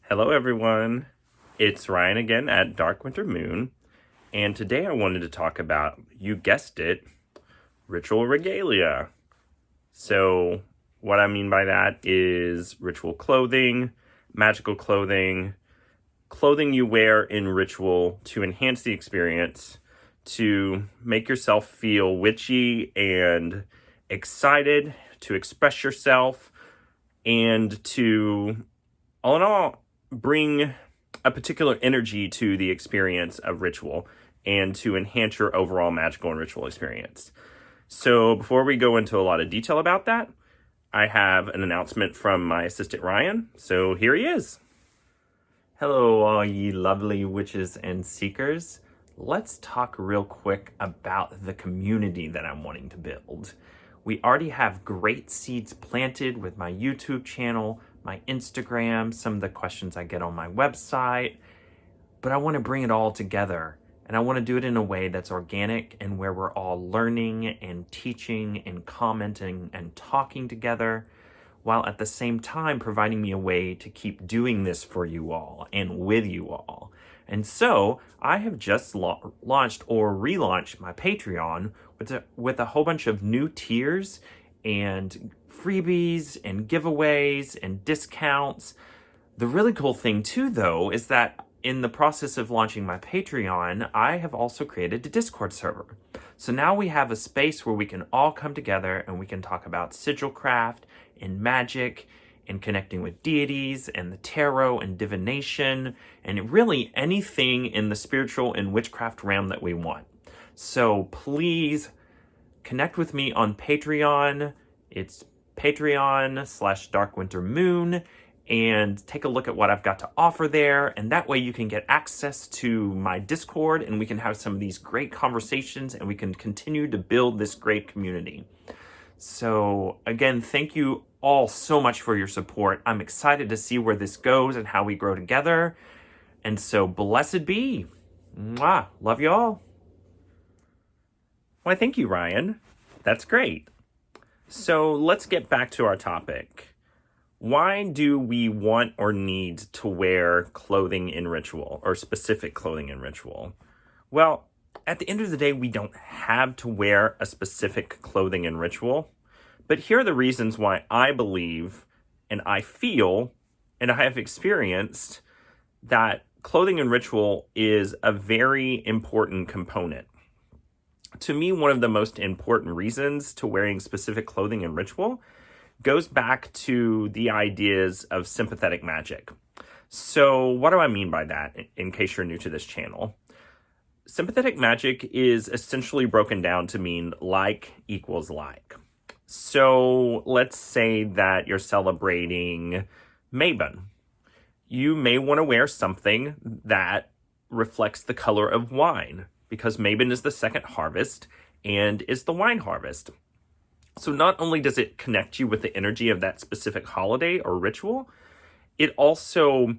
Hello everyone, it's Ryan again at Dark Winter Moon, and today I wanted to talk about, you guessed it, Ritual Regalia. So what I mean by that is ritual clothing, magical clothing, clothing you wear in ritual to enhance the experience, to make yourself feel witchy and excited, to express yourself, and to, all in all, bring a particular energy to the experience of ritual and to enhance your overall magical and ritual experience. So before we go into a lot of detail about that, I have an announcement from my assistant Ryan. So here he is. Hello, all ye lovely witches and seekers. Let's talk real quick about the community that I'm wanting to build. We already have great seeds planted with my YouTube channel, my Instagram, some of the questions I get on my website, but I want to bring it all together, and I want to do it in a way that's organic and where we're all learning and teaching and commenting and talking together, while at the same time providing me a way to keep doing this for you all and with you all. And so I have just launched or relaunched my Patreon with a whole bunch of new tiers and freebies and giveaways and discounts. The really cool thing too, though, is that in the process of launching my Patreon, I have also created a Discord server. So now we have a space where we can all come together and we can talk about sigil craft and magic and connecting with deities and the tarot and divination and really anything in the spiritual and witchcraft realm that we want. So please connect with me on Patreon. It's Patreon/DarkWinterMoon, and take a look at what I've got to offer there. And that way you can get access to my Discord and we can have some of these great conversations and we can continue to build this great community. So again, thank you all so much for your support. I'm excited to see where this goes and how we grow together. And so blessed be. Mwah. Love you all. Why, thank you, Ryan. That's great. So let's get back to our topic. Why do we want or need to wear clothing in ritual, or specific clothing in ritual? Well, at the end of the day, we don't have to wear a specific clothing in ritual. But here are the reasons why I believe, and I feel, and I have experienced that clothing in ritual is a very important component. To me, one of the most important reasons to wearing specific clothing in ritual goes back to the ideas of sympathetic magic. So what do I mean by that, in case you're new to this channel? Sympathetic magic is essentially broken down to mean like equals like. So let's say that you're celebrating Mabon. You may want to wear something that reflects the color of wine, because Mabon is the second harvest and is the wine harvest. So not only does it connect you with the energy of that specific holiday or ritual, it also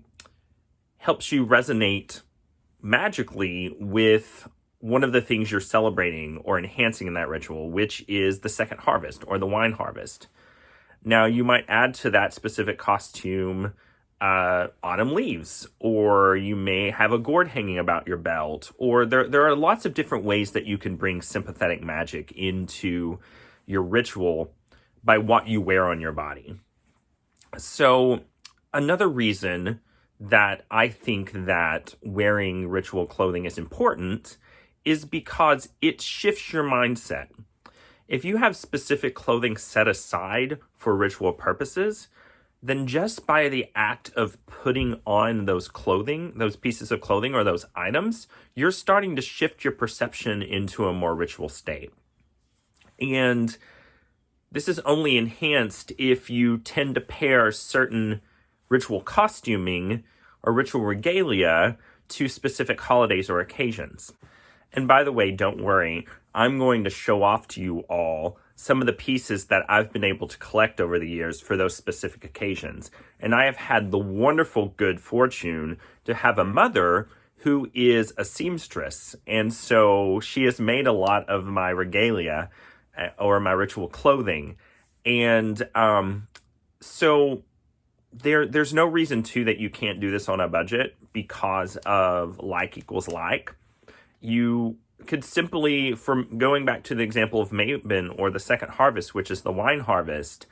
helps you resonate magically with one of the things you're celebrating or enhancing in that ritual, which is the second harvest or the wine harvest. Now, you might add to that specific costume autumn leaves, or you may have a gourd hanging about your belt, or there are lots of different ways that you can bring sympathetic magic into your ritual by what you wear on your body. So another reason that I think that wearing ritual clothing is important is because it shifts your mindset. If you have specific clothing set aside for ritual purposes, then just by the act of putting on those pieces of clothing or those items, you're starting to shift your perception into a more ritual state. And this is only enhanced if you tend to pair certain ritual costuming or ritual regalia to specific holidays or occasions. And by the way, don't worry, I'm going to show off to you all some of the pieces that I've been able to collect over the years for those specific occasions. And I have had the wonderful good fortune to have a mother who is a seamstress. And so she has made a lot of my regalia or my ritual clothing. And so there's no reason too that you can't do this on a budget because of like equals like. You could simply, from going back to the example of Mabon or the second harvest, which is the wine harvest,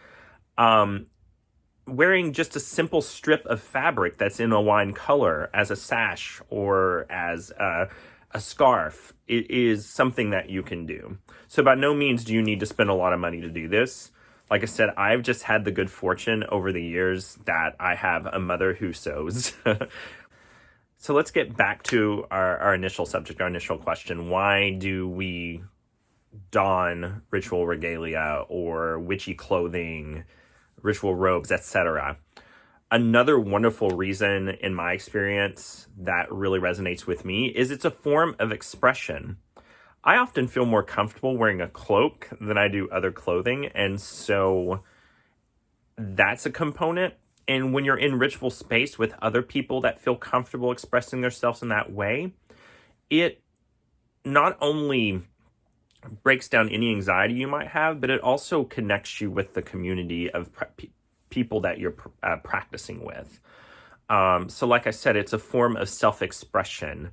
wearing just a simple strip of fabric that's in a wine color as a sash or as a scarf, it is something that you can do. So by no means do you need to spend a lot of money to do this. Like I said, I've just had the good fortune over the years that I have a mother who sews. So let's get back to our initial subject, our initial question. Why do we don ritual regalia or witchy clothing, ritual robes, etc.? Another wonderful reason in my experience that really resonates with me is it's a form of expression. I often feel more comfortable wearing a cloak than I do other clothing, and so that's a component. And when you're in ritual space with other people that feel comfortable expressing themselves in that way, it not only breaks down any anxiety you might have, but it also connects you with the community of people that you're practicing with. So like I said, it's a form of self-expression.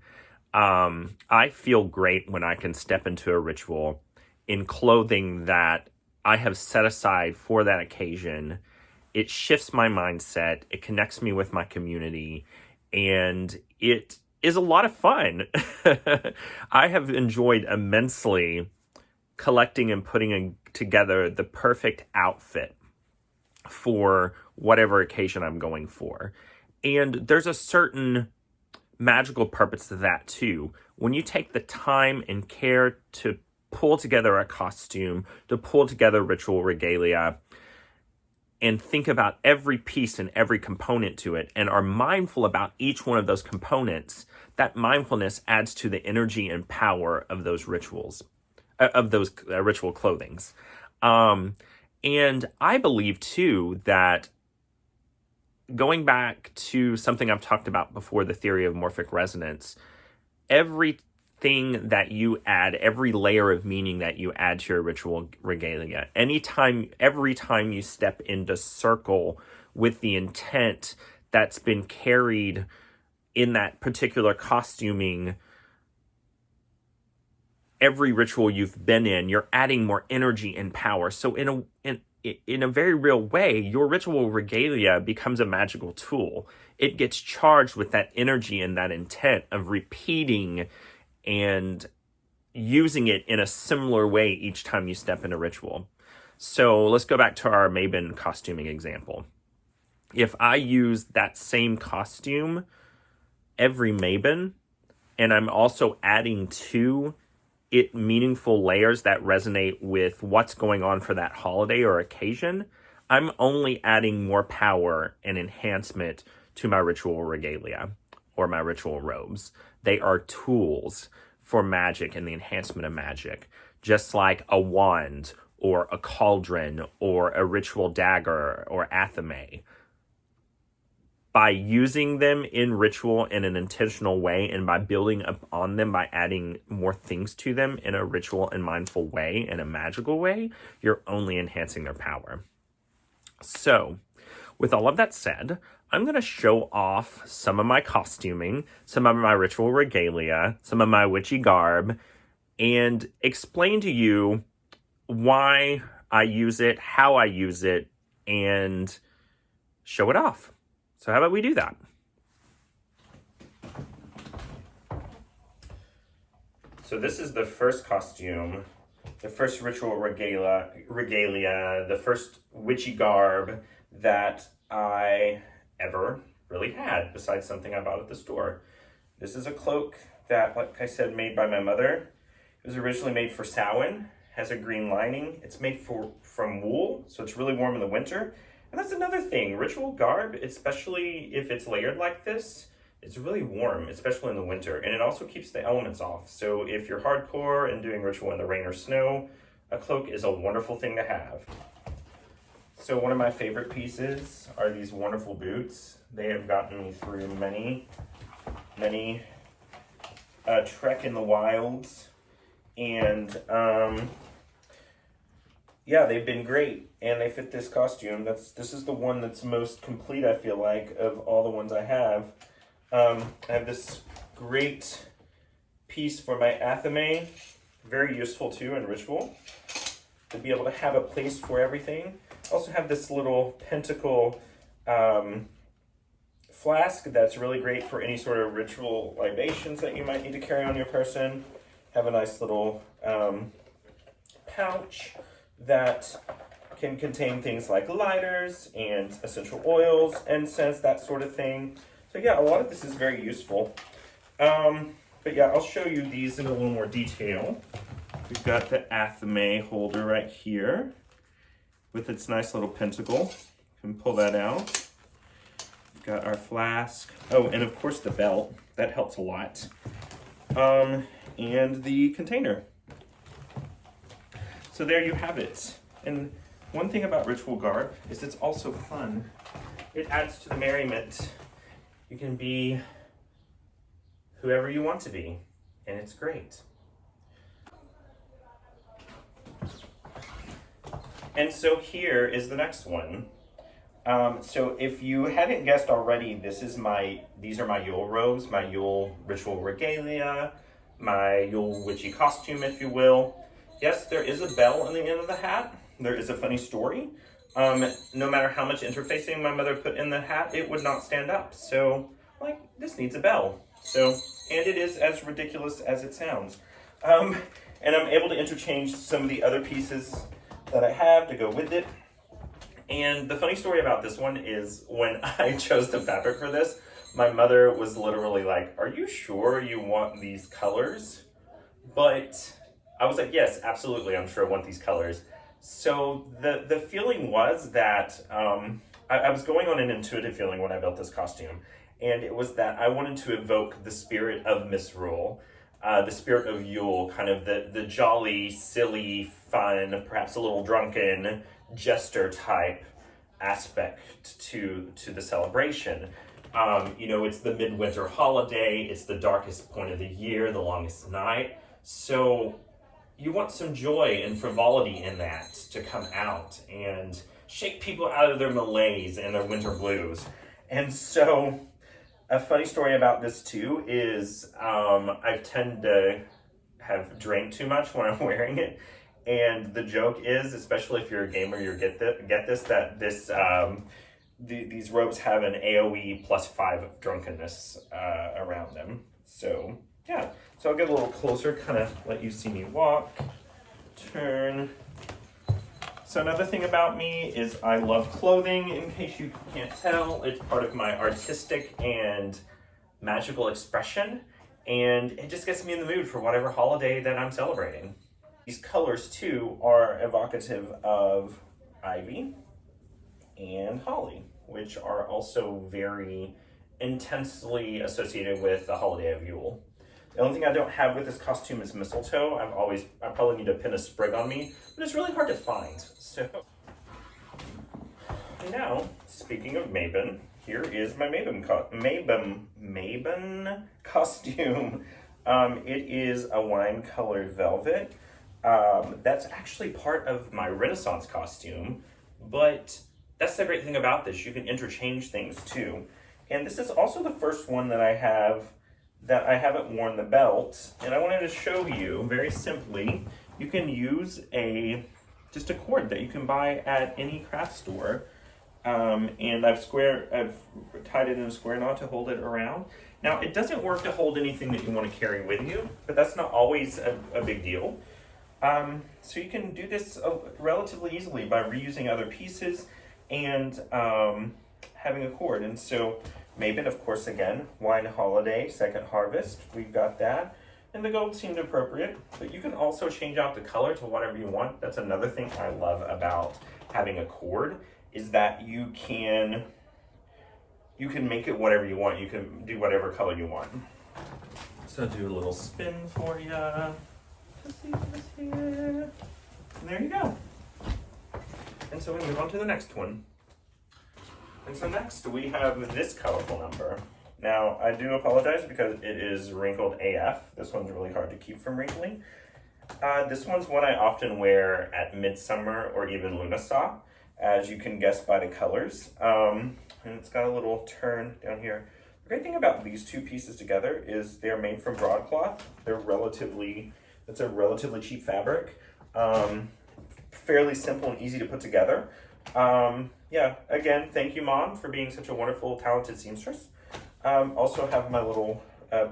I feel great when I can step into a ritual in clothing that I have set aside for that occasion. It shifts my mindset, it connects me with my community, and it is a lot of fun. I have enjoyed immensely collecting and putting together the perfect outfit for whatever occasion I'm going for. And there's a certain magical purpose to that too. When you take the time and care to pull together a costume, to pull together ritual regalia, and think about every piece and every component to it, and are mindful about each one of those components, that mindfulness adds to the energy and power of those rituals, of those ritual clothings. And I believe too that, going back to something I've talked about before, the theory of morphic resonance, everything that you add, every layer of meaning that you add to your ritual regalia, every time you step into circle with the intent that's been carried in that particular costuming, every ritual you've been in, you're adding more energy and power. So in a very real way, your ritual regalia becomes a magical tool. It gets charged with that energy and that intent of repeating and using it in a similar way each time you step in a ritual. So let's go back to our Mabon costuming example. If I use that same costume every Mabon, and I'm also adding to it meaningful layers that resonate with what's going on for that holiday or occasion, I'm only adding more power and enhancement to my ritual regalia or my ritual robes. They are tools for magic and the enhancement of magic, just like a wand or a cauldron or a ritual dagger or athame. By using them in ritual in an intentional way, and by building up on them, by adding more things to them in a ritual and mindful way, in a magical way, you're only enhancing their power. So, with all of that said, I'm going to show off some of my costuming, some of my ritual regalia, some of my witchy garb, and explain to you why I use it, how I use it, and show it off. So how about we do that? So this is the first costume, the first ritual regalia, the first witchy garb that I ever really had, besides something I bought at the store. This is a cloak that, like I said, made by my mother. It was originally made for Samhain, has a green lining. It's made from wool, so it's really warm in the winter. And that's another thing, ritual garb, especially if it's layered like this, it's really warm, especially in the winter. And it also keeps the elements off. So if you're hardcore and doing ritual in the rain or snow, a cloak is a wonderful thing to have. So one of my favorite pieces are these wonderful boots. They have gotten me through many trek in the wilds. And yeah, they've been great, and they fit this costume. This is the one that's most complete, I feel like, of all the ones I have. I have this great piece for my athame, very useful too in ritual, to be able to have a place for everything. I also have this little pentacle flask that's really great for any sort of ritual libations that you might need to carry on your person. Have a nice little pouch that can contain things like lighters and essential oils, incense, that sort of thing. So yeah, a lot of this is very useful. But yeah, I'll show you these in a little more detail. We've got the athame holder right here with its nice little pentacle. You can pull that out. We've got our flask. Oh, and of course the belt. That helps a lot. And the container. So there you have it. And one thing about ritual garb is it's also fun. It adds to the merriment. You can be whoever you want to be, and it's great. And so here is the next one. So if you hadn't guessed already, these are my Yule robes, my Yule Ritual Regalia, my Yule Witchy costume, if you will. Yes, there is a bell on the end of the hat. There is a funny story. No matter how much interfacing my mother put in the hat, it would not stand up. So, like, this needs a bell. So, and it is as ridiculous as it sounds. And I'm able to interchange some of the other pieces that I have to go with it. And the funny story about this one is when I chose the fabric for this, my mother was literally like, "Are you sure you want these colors?" But I was like, "Yes, absolutely, I'm sure I want these colors." So the feeling was that I was going on an intuitive feeling when I built this costume. And it was that I wanted to evoke the spirit of misrule, the spirit of Yule, kind of the jolly, silly, fun, perhaps a little drunken, jester type aspect to the celebration. It's the midwinter holiday, it's the darkest point of the year, the longest night. So you want some joy and frivolity in that to come out and shake people out of their malaise and their winter blues. And so a funny story about this too is I tend to have drank too much when I'm wearing it. And the joke is, especially if you're a gamer, you get this, that these robes have an AoE +5 of drunkenness around them. So yeah, so I'll get a little closer, kind of let you see me walk, turn. So another thing about me is I love clothing, in case you can't tell. It's part of my artistic and magical expression, and it just gets me in the mood for whatever holiday that I'm celebrating. These colors too are evocative of ivy and holly, which are also very intensely associated with the holiday of Yule. The only thing I don't have with this costume is mistletoe. I probably need to pin a sprig on me, but it's really hard to find. So now, speaking of Mabon, here is my Mabon costume. It is a wine-colored velvet. That's actually part of my Renaissance costume, but that's the great thing about this. You can interchange things too. And this is also the first one that I haven't worn the belt, and I wanted to show you very simply. You can use just a cord that you can buy at any craft store, and I've tied it in a square knot to hold it around. Now it doesn't work to hold anything that you want to carry with you, but that's not always a big deal. So you can do this relatively easily by reusing other pieces and having a cord. And so Mabon, of course, again, wine holiday, second harvest, we've got that. And the gold seemed appropriate, but you can also change out the color to whatever you want. That's another thing I love about having a cord, is that you can make it whatever you want. You can do whatever color you want. So do a little spin for you. Let's see what's here. And there you go. And so we move on to the next one. And so next we have this colorful number. Now, I do apologize because it is wrinkled AF. This one's really hard to keep from wrinkling. This one's one I often wear at Midsummer or even Lunasaw, as you can guess by the colors. And it's got a little turn down here. The great thing about these two pieces together is they're made from broadcloth. It's a relatively cheap fabric. Fairly simple and easy to put together. Yeah, again, thank you, Mom, for being such a wonderful, talented seamstress. Also have my little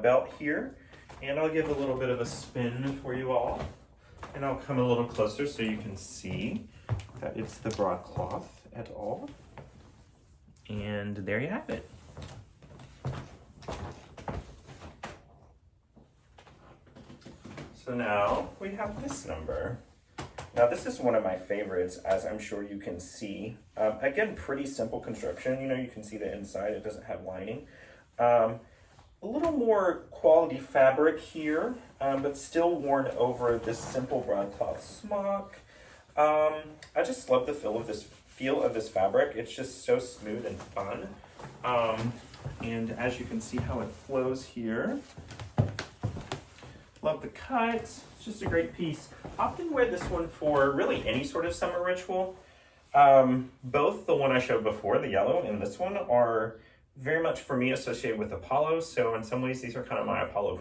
belt here, and I'll give a little bit of a spin for you all. And I'll come a little closer so you can see that it's the broadcloth et al. And there you have it. So now we have this number. Now this is one of my favorites, as I'm sure you can see. Again, pretty simple construction. You can see the inside, it doesn't have lining. A little more quality fabric here, but still worn over this simple broadcloth smock. I just love the feel of this fabric. It's just so smooth and fun. And as you can see how it flows here. Love the cut. It's just a great piece. Often wear this one for really any sort of summer ritual. Both the one I showed before, the yellow, and this one are very much for me associated with Apollo. So in some ways, these are kind of my Apollo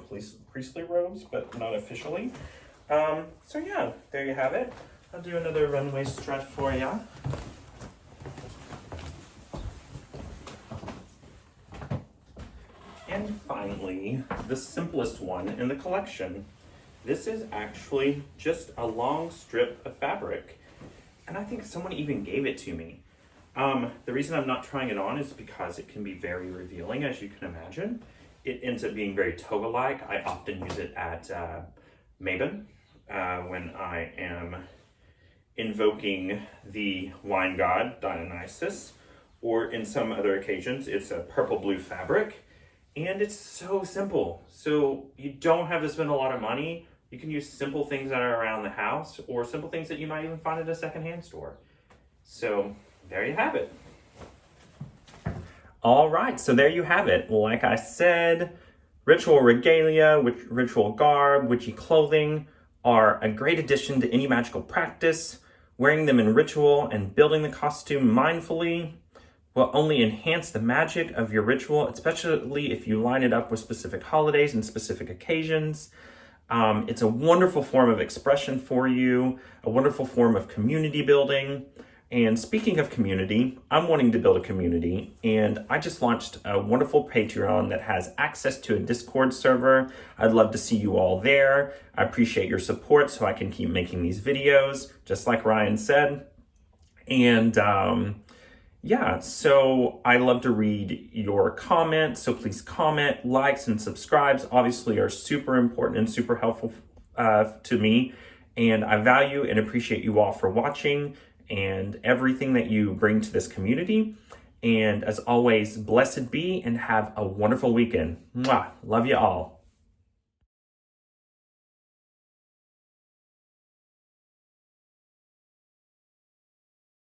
priestly robes, but not officially. So yeah, there you have it. I'll do another runway strut for ya. And finally, the simplest one in the collection. This is actually just a long strip of fabric. And I think someone even gave it to me. The reason I'm not trying it on is because it can be very revealing, as you can imagine. It ends up being very toga-like. I often use it at Mabon when I am invoking the wine god Dionysus, or in some other occasions, it's a purple-blue fabric. And it's so simple. So you don't have to spend a lot of money. You can use simple things that are around the house or simple things that you might even find at a secondhand store. So there you have it. All right, so there you have it. Like I said, Ritual Regalia, Ritual Garb, Witchy clothing are a great addition to any magical practice. Wearing them in ritual and building the costume mindfully will only enhance the magic of your ritual, especially if you line it up with specific holidays and specific occasions. It's a wonderful form of expression for you, a wonderful form of community building. And speaking of community, I'm wanting to build a community, and I just launched a wonderful Patreon that has access to a Discord server. I'd love to see you all there. I appreciate your support so I can keep making these videos, just like Ryan said. And yeah, so I love to read your comments, so please comment. Likes and subscribes obviously are super important and super helpful to me, and I value and appreciate you all for watching and everything that you bring to this community. And as always, blessed be and have a wonderful weekend. Mwah. Love you all.